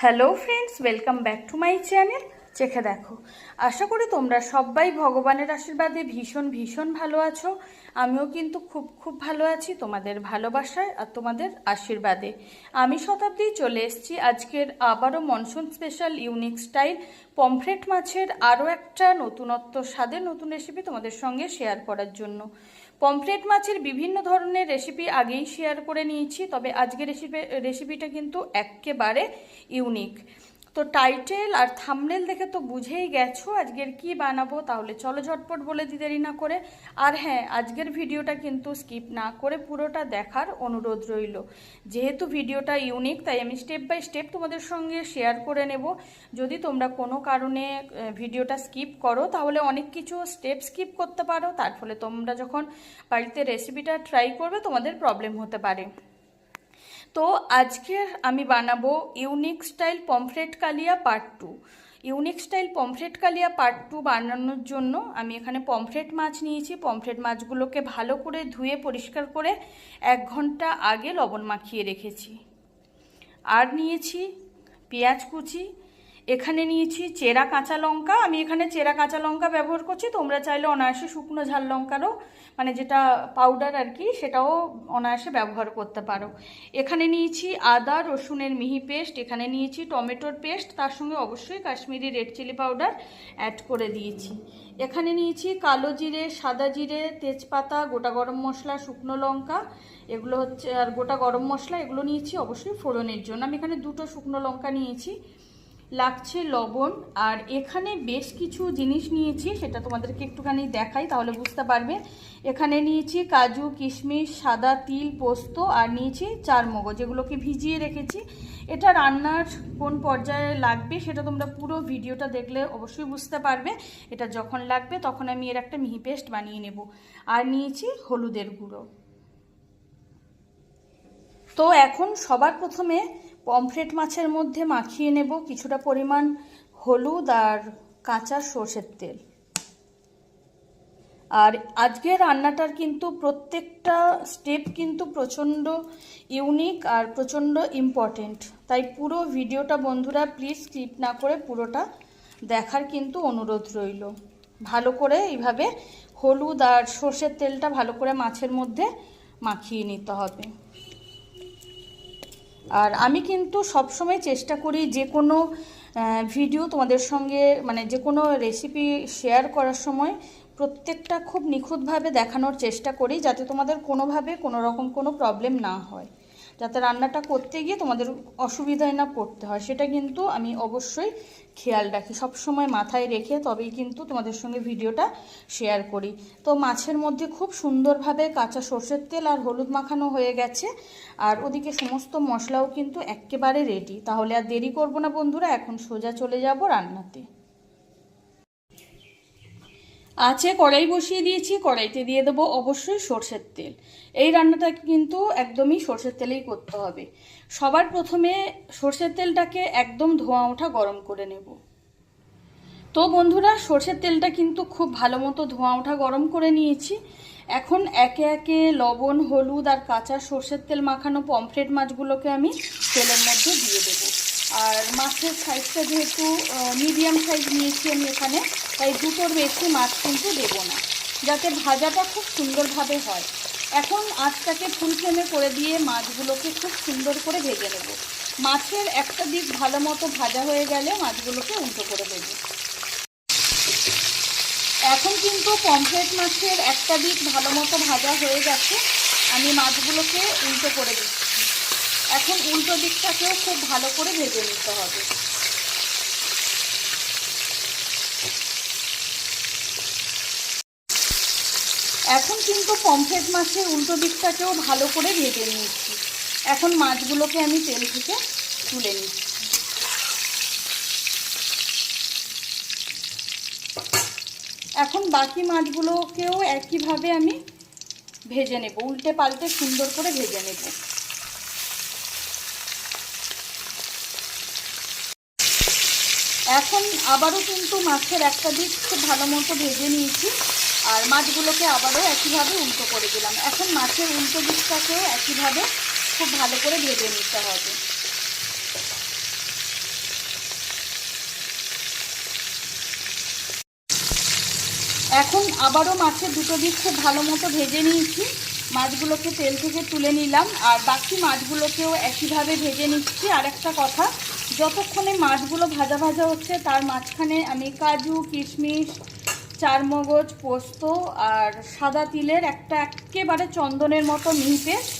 Hello friends, welcome back to my channel চেখে দেখো। আশা করি তোমরা সবাই ভগবানের আশীর্বাদে ভীষণ ভীষণ ভালো আছো। আমিও কিন্তু খুব খুব ভালো আছি তোমাদের ভালোবাসায় আর তোমাদের আশীর্বাদে। আমি শতাব্দী চলে এসেছি আজকের আবারও monsoon special unique style pomfret মাছের আরও একটা নতুনত্ব স্বাদের নতুন রেসিপি তোমাদের সঙ্গে শেয়ার করার জন্য। পমফ্রেট মাছের বিভিন্ন ধরনের রেসিপি আগেই শেয়ার করে নিয়েছি, তবে আজকের রেসিপিটা কিন্তু একেবারে ইউনিক। তো টাইটেল আর থাম্বনেল দেখে তো বুঝেই গেছো আজকের কি বানাবো, তাহলে চলো ঝটপট বলে দিতে দেরি না করে। আর হ্যাঁ, আজকের ভিডিওটা কিন্তু স্কিপ না করে পুরোটা দেখার অনুরোধ রইল। যেহেতু ভিডিওটা ইউনিক তাই আমি স্টেপ বাই স্টেপ তোমাদের সঙ্গে শেয়ার করে নেব। যদি তোমরা কোনো কারণে ভিডিওটা স্কিপ করো তাহলে অনেক কিছু স্টেপ স্কিপ করতে পারো, তার ফলে তোমরা যখন বাড়িতে রেসিপিটা ট্রাই করবে তোমাদের প্রবলেম হতে পারে। তো আজকে আমি বানাবো ইউনিক স্টাইল পমফ্রেট কালিয়া পার্ট 2। ইউনিক স্টাইল পমফ্রেট কালিয়া পার্ট 2 বানানোর জন্য আমি এখানে পমফ্রেট মাছ নিয়েছি। পমফ্রেট মাছগুলোকে ভালো করে ধুয়ে পরিষ্কার করে 1 ঘন্টা আগে লবণ মাখিয়ে রেখেছি। আর নিয়েছি পেঁয়াজ কুচি, এখানে নিয়েছি চেরা কাঁচা লঙ্কা। আমি এখানে চেরা কাঁচা লঙ্কা ব্যবহার করছি, তোমরা চাইলে অনায়াসে শুকনো ঝাল লঙ্কারও মানে যেটা পাউডার আর কি সেটাও অনায়াসে ব্যবহার করতে পারো। এখানে নিয়েছি আদা রসুনের মিহি পেস্ট, এখানে নিয়েছি টমেটোর পেস্ট, তার সঙ্গে অবশ্যই Kashmiri red chilli powder add করে দিয়েছি। এখানে নিয়েছি কালো জিরে, সাদা জিরে, তেজপাতা, গোটা গরম মশলা, শুকনো লঙ্কা, এগুলো হচ্ছে আর গোটা গরম মশলা, এগুলো নিয়েছি অবশ্যই ফোড়নের জন্য। আমি এখানে 2টো শুকনো লঙ্কা নিয়েছি, লাগছে লবণ। আর এখানে বেশ কিছু জিনিস নিয়েছি, সেটা তোমাদেরকে একটুখানি দেখাই তাহলে বুঝতে পারবে। এখানে নিয়েছি কাজু, কিশমিশ, সাদা তিল, পোস্ত, আর নিয়েছি চারমগজ, যেগুলোকে ভিজিয়ে রেখেছি। এটা রান্নার কোন পর্যায়ে লাগবে সেটা তোমরা পুরো ভিডিওটা দেখলে অবশ্যই বুঝতে পারবে। এটা যখন লাগবে তখন আমি এর একটা মিহি পেস্ট বানিয়ে নেব। আর নিয়েছি হলুদের গুঁড়ো। তো এখন সবার প্রথমে পমফ্রেট মাছের মধ্যে মাখিয়ে নেব কিছুটা পরিমাণ হলুদ আর কাঁচা সর্ষের তেল। আর আজকের রান্নাটার কিন্তু প্রত্যেকটা স্টেপ কিন্তু প্রচণ্ড ইউনিক আর প্রচণ্ড ইম্পর্টেন্ট, তাই পুরো ভিডিওটা বন্ধুরা প্লিজ স্কিপ না করে পুরোটা দেখার কিন্তু অনুরোধ রইল। ভালো করে এইভাবে হলুদ আর সর্ষের তেলটা ভালো করে মাছের মধ্যে মাখিয়ে নিতে হবে। আর আমি কিন্তু সবসময় চেষ্টা করি যে কোনো ভিডিও তোমাদের সঙ্গে মানে যে কোনো রেসিপি শেয়ার করার সময় প্রত্যেকটা খুব নিখুঁতভাবে দেখানোর চেষ্টা করি, যাতে তোমাদের কোনোভাবে কোনো রকম কোনো প্রবলেম না হয়, যাতে রান্নাটা করতে গিয়ে তোমাদের অসুবিধায় না পড়তে হয়, সেটা কিন্তু আমি অবশ্যই খেয়াল রাখি, সব সময় মাথায় রেখে তবেই কিন্তু তোমাদের সঙ্গে ভিডিওটা শেয়ার করি। তো মাছের মধ্যে খুব সুন্দরভাবে কাঁচা সর্ষের তেল আর হলুদ মাখানো হয়ে গেছে, আর ওদিকে সমস্ত মশলাও কিন্তু একেবারে রেডি। তাহলে আর দেরি করব না বন্ধুরা, এখন সোজা চলে যাব রান্নাতে। আছে কড়াই বসিয়ে দিয়েছি, কড়াইতে দিয়ে দেবো অবশ্যই সর্ষের তেল। এই রান্নাটা কিন্তু একদমই সর্ষের তেলেই করতে হবে। সবার প্রথমে সর্ষের তেলটাকে একদম ধোঁয়া ওঠা গরম করে নেব। তো বন্ধুরা, সর্ষের তেলটা কিন্তু খুব ভালো মতো ধোঁয়া ওঠা গরম করে নিয়েছি। এখন একে একে লবণ, হলুদ আর কাঁচা সর্ষের তেল মাখানো পমফ্রেট মাছগুলোকে আমি তেলের মধ্যে দিয়ে দেবো। আর মাছের সাইজটা যেহেতু মিডিয়াম সাইজ নিয়েছি আমি এখানে, তাই 2টোর বেশি মাছ কিন্তু দেবো না, যাতে ভাজাটা খুব সুন্দরভাবে হয়। এখন আঁচটাকে ফুল ফ্লেমে করে দিয়ে মাছগুলোকে খুব সুন্দর করে ভেজে নেব। মাছের একটা দিক ভালো মতো ভাজা হয়ে গেলে মাছগুলোকে উল্টো করে দেবো। এখন কিন্তু পমফ্রেট মাছের একটা দিক ভালো মতো ভাজা হয়ে গেছে, আমি মাছগুলোকে উল্টো করে দিচ্ছি। এখন উল্টো দিকটাকেও খুব ভালো করে ভেজে নিতে হবে। এখন কিন্তু পমফ্রেট মাছের উল্টো দিকটাকেও ভালো করে ভেজে নিচ্ছি। এখন মাছগুলোকে আমি তেল থেকে তুলে নিচ্ছি। এখন বাকি মাছগুলোকেও একইভাবে আমি ভেজে নেব, উল্টে পাল্টে সুন্দর করে ভেজে নেব। এখন আবারও কিন্তু মাছের একটা দিক খুব ভালো মতো ভেজে নিয়েছি, আর মাছগুলোকে আবারও একইভাবে উল্টো করে দিলাম। এখন মাছের উল্টো দিকটাকেও একইভাবে খুব ভালো করে ভেজে নিতে হবে। এখন আবারও মাছের দুটো দিক খুব ভালো মতো ভেজে নিয়েছি। মাছগুলোকে তেল থেকে তুলে নিলাম, আর বাকি মাছগুলোকেও একইভাবে ভেজে নিচ্ছি। আর একটা কথা, যতক্ষণে মাছগুলো ভাজা ভাজা হচ্ছে তার মাঝখানে আমি কাজু, কিশমিশ, চারমগজ, পোস্ত আর সাদা তিলের একটা একেবারে চন্দনের মতো মিহি পেস্ট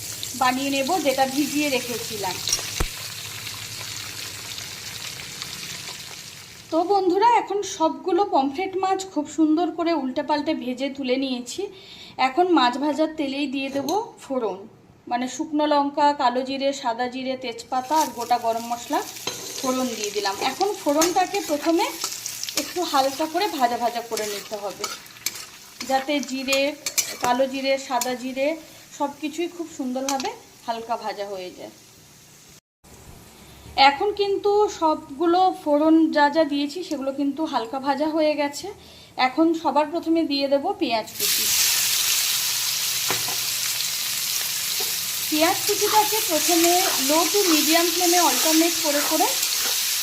বানিয়ে নেব, যেটা ভিজিয়ে রেখেছিলাম। তো বন্ধুরা, এখন সবগুলো পমফ্রেট মাছ খুব সুন্দর করে উল্টে পাল্টে ভেজে তুলে নিয়েছি। এখন মাছ ভাজার তেলেই দিয়ে দেবো ফোড়ন, মানে শুকনো লঙ্কা, কালো জিরে, সাদা জিরে, তেজপাতা আর গোটা গরম মশলা ফোড়ন দিয়ে দিলাম। এখন ফোড়নটাকে প্রথমে একটু হালকা করে ভাজা ভাজা করে নিতে হবে, যাতে জিরে, কালো জিরে, সাদা জিরে সব কিছুই খুব সুন্দরভাবে হালকা ভাজা হয়ে যায়। এখন কিন্তু সবগুলো ফোড়ন যা যা দিয়েছি সেগুলো কিন্তু হালকা ভাজা হয়ে গেছে। এখন সবার প্রথমে দিয়ে দেব পেঁয়াজ কুচি। পেঁয়াজ কুচিটাকে প্রথমে লো টু মিডিয়াম ফ্লেমে অল্টারনেট করে করে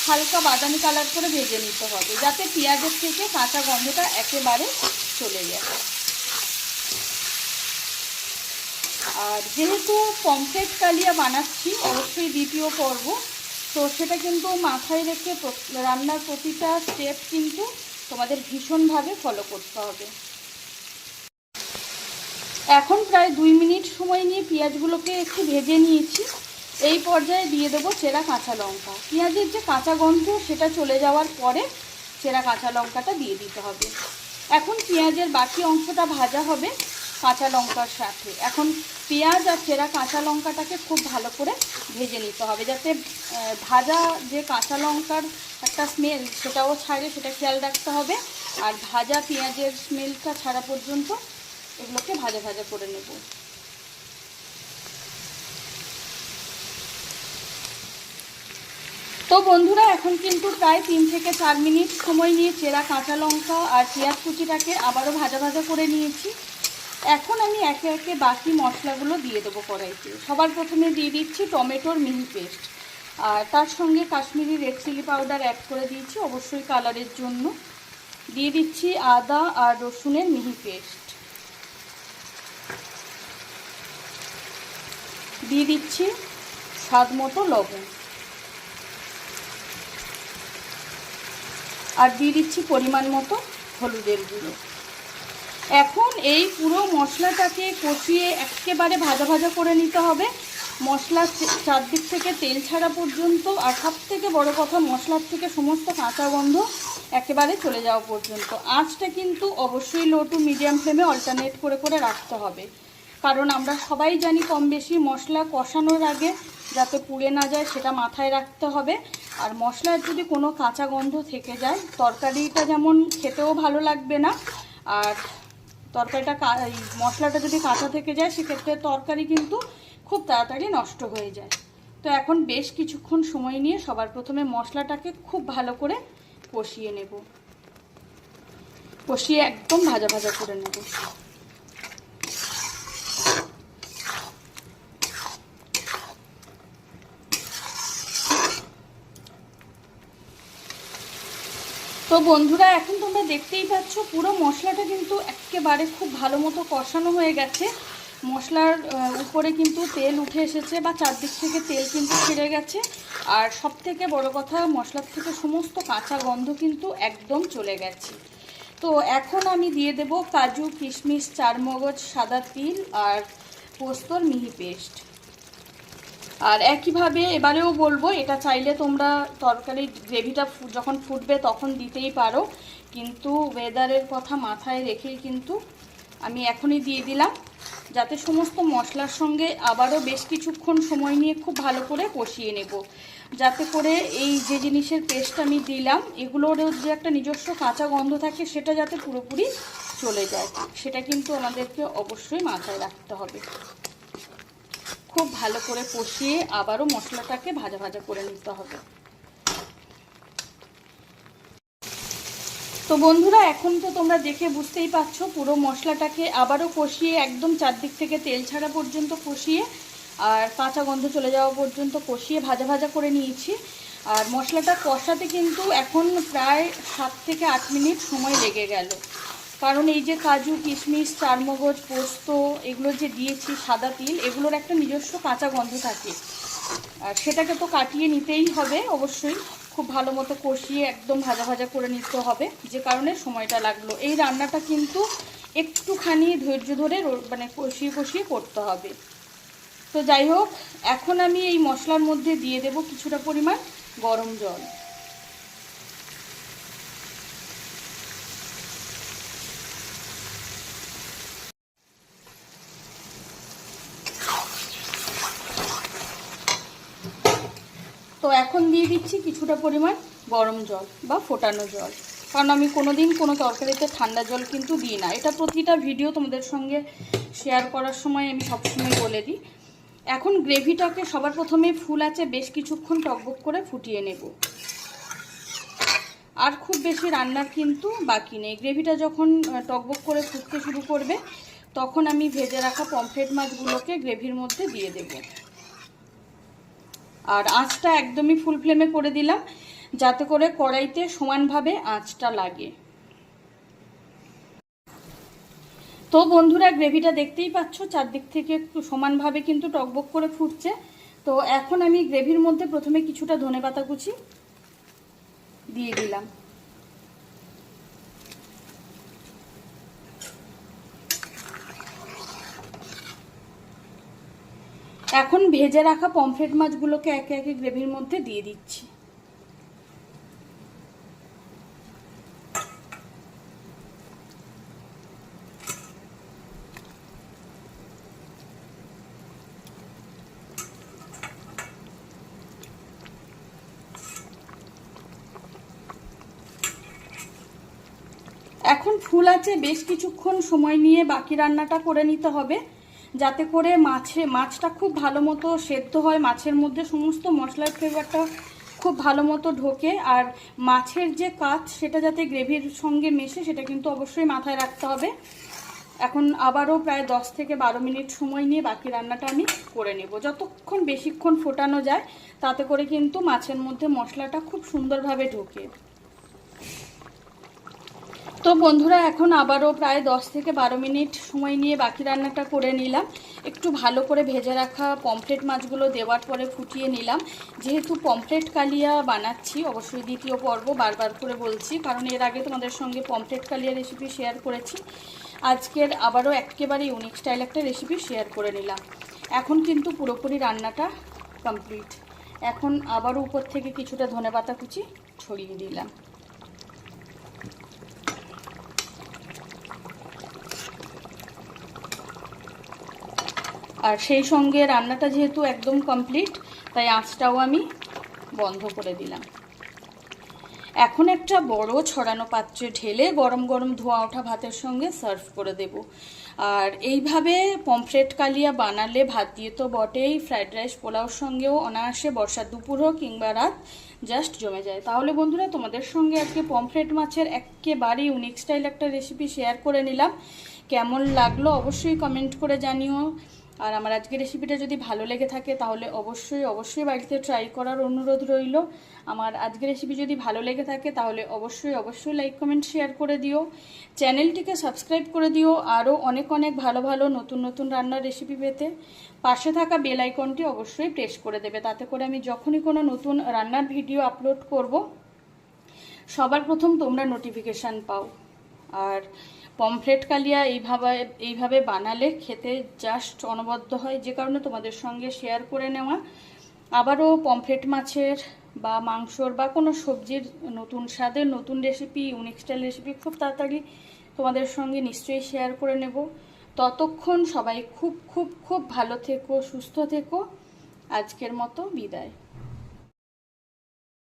হালকা বাদামি কালার করে ভেজে নিতে হবে, যাতে পেঁয়াজের থেকে কাঁচা গন্ধটা একেবারে চলে যায়। আর যেহেতু পমফ্রেট কালিয়া বানাচ্ছি অবশ্যই দ্বিতীয় পর্ব, তো সেটা কিন্তু মাথায় রেখে রান্নার প্রতিটা স্টেপ কিন্তু তোমাদের ভীষণভাবে ফলো করতে হবে। এখন প্রায় 2 মিনিট সময় নিয়ে পেঁয়াজগুলোকে একটু ভেজে নিয়েছি। এই পর্যায়ে দিয়ে দেবো চেরা কাঁচা লঙ্কা। পেঁয়াজের যে কাঁচা গন্ধ সেটা চলে যাওয়ার পরে চেরা কাঁচা লঙ্কাটা দিয়ে দিতে হবে। এখন পেঁয়াজের বাকি অংশটা ভাজা হবে কাঁচা লঙ্কার সাথে। এখন পেঁয়াজ আর চেরা কাঁচা লঙ্কাটাকে খুব ভালো করে ভেজে নিতে হবে, যাতে ভাজা যে কাঁচা লঙ্কার একটা স্মেল সেটাও ছাড়ে, সেটা খেয়াল রাখতে হবে। আর ভাজা পেঁয়াজের স্মেলটা ছাড়া পর্যন্ত এগুলোকে ভাজা ভাজা করে নেব। তো বন্ধুরা, এখন কিন্তু প্রায় 3 থেকে 4 মিনিট সময় নিয়ে চেরা কাঁচা লঙ্কা আর পেঁয়াজ কুচিটাকে আবারও ভাজা ভাজা করে নিয়েছি। এখন আমি একে একে বাকি মশলাগুলো দিয়ে দেবো কড়াইতে। সবার প্রথমে দিয়ে দিচ্ছি টমেটোর মিহি পেস্ট, আর তার সঙ্গে Kashmiri red chilli powder add করে দিয়েছি অবশ্যই কালারের জন্য। দিয়ে দিচ্ছি আদা আর রসুনের মিহি পেস্ট, দিয়ে দিচ্ছি স্বাদ মতো লবণ, আর দিয়ে দিচ্ছি পরিমাণ মতো হলুদের গুঁড়ো। এখন এই পুরো মশলাটাকে কষিয়ে একেবারে ভাজা ভাজা করে নিতে হবে, মশলার চারদিক থেকে তেল ছাড়া পর্যন্ত। আর সব থেকে বড়ো কথা, মশলার থেকে সমস্ত কাঁচা গন্ধ একেবারে চলে যাওয়া পর্যন্ত। আঁচটা কিন্তু অবশ্যই লো টু মিডিয়াম ফ্লেমে অল্টারনেট করে করে রাখতে হবে, কারণ আমরা সবাই জানি কম বেশি মশলা কষানোর আগে যাতে পুড়ে না যায় সেটা মাথায় রাখতে হবে। আর মশলার যদি কোনো কাঁচা গন্ধ থেকে যায় তরকারিটা যেমন খেতেও ভালো লাগবে না, আর তরকারিটা মশলাটা যদি কাঁচা থেকে যায় সেক্ষেত্রে তরকারি কিন্তু খুব তাড়াতাড়ি নষ্ট হয়ে যায়। তো এখন বেশ কিছুক্ষণ সময় নিয়ে সবার প্রথমে মশলাটাকে খুব ভালো করে কষিয়ে নেব, কষিয়ে একদম ভাজা ভাজা করে নেব। তো বন্ধুরা, এখন তোমরা দেখতেই পাচ্ছ পুরো মশলাটা কিন্তু একেবারে খুব ভালো মতো কষানো হয়ে গেছে। মশলার উপরে কিন্তু তেল উঠে এসেছে, বা চারদিক থেকে তেল কিন্তু ছেড়ে গেছে। আর সব থেকে বড় কথা, মশলার থেকে সমস্ত কাঁচা গন্ধ কিন্তু একদম চলে গেছে। তো এখন আমি দিয়ে দেব কাজু, কিশমিশ, চারমগজ, সাদা তিল আর পোস্তর মিহি পেস্ট। আর একইভাবে এবারেও বলবো, এটা চাইলে তোমরা তরকারির গ্রেভিটা যখন ফুটবে তখন দিতেই পারো, কিন্তু ওয়েদারের কথা মাথায় রেখেই কিন্তু আমি এখনই দিয়ে দিলাম, যাতে সমস্ত মশলার সঙ্গে আবারও বেশ কিছুক্ষণ সময় নিয়ে খুব ভালো করে কষিয়ে নেব, যাতে করে এই যে জিনিসের পেস্ট আমি দিলাম এগুলোর যে একটা নিজস্ব কাঁচা গন্ধ থাকে সেটা যাতে পুরোপুরি চলে যায়, সেটা কিন্তু আমাদেরকে অবশ্যই মাথায় রাখতে হবে। খুব ভালো করে কষিয়ে আবারও মশলাটাকে ভাজা ভাজা করে নিতে হবে। তো বন্ধুরা, এখন তো তোমরা দেখে বুঝতেই পারছো পুরো মশলাটাকে আবারও কষিয়ে একদম চারদিক থেকে তেল ছাড়া পর্যন্ত কষিয়ে আর কাঁচা গন্ধ চলে যাওয়া পর্যন্ত কষিয়ে ভাজা ভাজা করে নিয়েছি। আর মশলাটা কষাতে কিন্তু এখন প্রায় 7 থেকে 8 মিনিট সময় লেগে গেল। কারণ এই যে কাজু, কিশমিশ, চারমগজ, পোস্ত এগুলো যে দিয়েছি, সাদা তিল, এগুলোর একটা নিজস্ব কাঁচা গন্ধ থাকে, আর সেটাকে তো কাটিয়ে নিতেই হবে অবশ্যই। খুব ভালো মতো কষিয়ে একদম ভাজা ভাজা করে নিতে হবে, যে কারণে সময়টা লাগলো। এই রান্নাটা কিন্তু একটুখানি ধৈর্য ধরে মানে কষিয়ে কষিয়ে করতে হবে। তো যাই হোক, এখন আমি এই মশলার মধ্যে দিয়ে দেব কিছুটা পরিমাণ গরম জল। তো এখন দিয়ে দিচ্ছি কিছুটা পরিমাণ গরম জল বা ফোটানো জল, কারণ আমি কোনোদিন কোনো তরকারিতে ঠান্ডা জল কিন্তু দিই না। এটা প্রতিটা ভিডিও তোমাদের সঙ্গে শেয়ার করার সময় আমি সবসময় বলে দিই। এখন গ্রেভিটাকে সবার প্রথমে ফুল আঁচে বেশ কিছুক্ষণ টকবক করে ফুটিয়ে নেব। আর খুব বেশি রান্নার কিন্তু বাকি নেই। গ্রেভিটা যখন টকবক করে ফুটতে শুরু করবে, তখন আমি ভেজে রাখা পমফ্রেট মাছগুলোকে গ্রেভির মধ্যে দিয়ে দেব। আর আঁচটা একদমই ফুল ফ্লেমে করে দিলাম, যাতে করে কড়াইতে সমানভাবে আঁচটা লাগে। তো বন্ধুরা, গ্রেভিটা দেখতেই পাচ্ছ চারদিক থেকে সমানভাবে কিন্তু টকবক করে ফুটছে। তো এখন আমি গ্রেভির মধ্যে প্রথমে কিছুটা ধনেপাতা কুচি দিয়ে দিলাম। এখন ভেজে রাখা পমফ্রেট মাছগুলোকে একে একে গ্রেভির মধ্যে দিয়ে দিচ্ছি। এখন ফুল আছে বেশ কিছুক্ষণ সময় নিয়ে বাকি রান্নাটা করে নিতে হবে, যাতে করে মাছটা খুব ভালো মতো সেদ্ধ হয়, মাছের মধ্যে সমস্ত মশলার ফ্লেভারটা খুব ভালো মতো ঢোকে, আর মাছের যে কাঁচ সেটা যাতে গ্রেভির সঙ্গে মেশে সেটা কিন্তু অবশ্যই মাথায় রাখতে হবে। এখন আবারও প্রায় 10 থেকে 12 মিনিট সময় নিয়ে বাকি রান্নাটা আমি করে নেব। যতক্ষণ বেশিক্ষণ ফোটানো যায় তাতে করে কিন্তু মাছের মধ্যে মশলাটা খুব সুন্দরভাবে ঢোকে। তো বন্ধুরা, এখন আবারও প্রায় 10 থেকে 12 মিনিট সময় নিয়ে বাকি রান্নাটা করে নিলাম। একটু ভালো করে ভেজে রাখা পমফ্রেট মাছগুলো দেওয়ার পরে ফুটিয়ে নিলাম। যেহেতু পমফ্রেট কালিয়া বানাচ্ছি, অবশ্যই দ্বিতীয় পর্ব বারবার করে বলছি, কারণ এর আগে তোমাদের সঙ্গে পমফ্রেট কালিয়া রেসিপি শেয়ার করেছি। আজকের আবারও একেবারে ইউনিক স্টাইল একটা রেসিপি শেয়ার করে নিলাম। এখন কিন্তু পুরোপুরি রান্নাটা কমপ্লিট। এখন আবারও উপর থেকে কিছুটা ধনেপাতা কুচি ছড়িয়ে দিলাম। আর সেই সঙ্গে রান্নাটা যেহেতু একদম কমপ্লিট, তাই আঁচটাও আমি বন্ধ করে দিলাম। এখন একটা বড় ছড়ানো পাত্রে ঢেলে গরম গরম ধোয়া ওঠা ভাতের সঙ্গে সার্ভ করে দেব। আর এইভাবে পমফ্রেট কালিয়া বানালে ভাত দিয়ে তো বটেই, ফ্রাইড রাইস পোলাওর সঙ্গেও অনায়াসে বর্ষার দুপুর হোক কিংবা রাত জাস্ট জমে যায়। তাহলে বন্ধুরা, তোমাদের সঙ্গে আজকে পমফ্রেট মাছের একেবারে ইউনিক স্টাইল একটা রেসিপি শেয়ার করে নিলাম। কেমন লাগলো অবশ্যই কমেন্ট করে জানিও। আর আমার আজকের রেসিপিটা যদি ভালো লেগে থাকে তাহলে অবশ্যই বাড়িতে ট্রাই করার অনুরোধ রইল। আমার আজকের রেসিপি যদি ভালো লেগে থাকে তাহলে অবশ্যই লাইক কমেন্ট শেয়ার করে দিও। চ্যানেলটিকে সাবস্ক্রাইব করে দিও আরও অনেক ভালো নতুন রান্নার রেসিপি পেতে। পাশে থাকা বেল আইকনটি অবশ্যই প্রেস করে দেবে, তাতে করে আমি যখনই কোনো নতুন রান্নার ভিডিও আপলোড করব সবার প্রথম তোমরা নোটিফিকেশান পাও। আর পমফ্রেট কালিয়া এইভাবে বানালে খেতে জাস্ট অনবদ্য হয়, যে কারণে তোমাদের সঙ্গে শেয়ার করে নেওয়া। আবারও পমফ্রেট মাছের বা মাংসর বা কোনো সবজির নতুন স্বাদের নতুন রেসিপি, ইউনিক স্টাইল রেসিপি খুব তাড়াতাড়ি তোমাদের সঙ্গে নিশ্চয়ই শেয়ার করে নেব। ততক্ষণ সবাই খুব ভালো থেকো, সুস্থ থেকো। আজকের মতো বিদায়।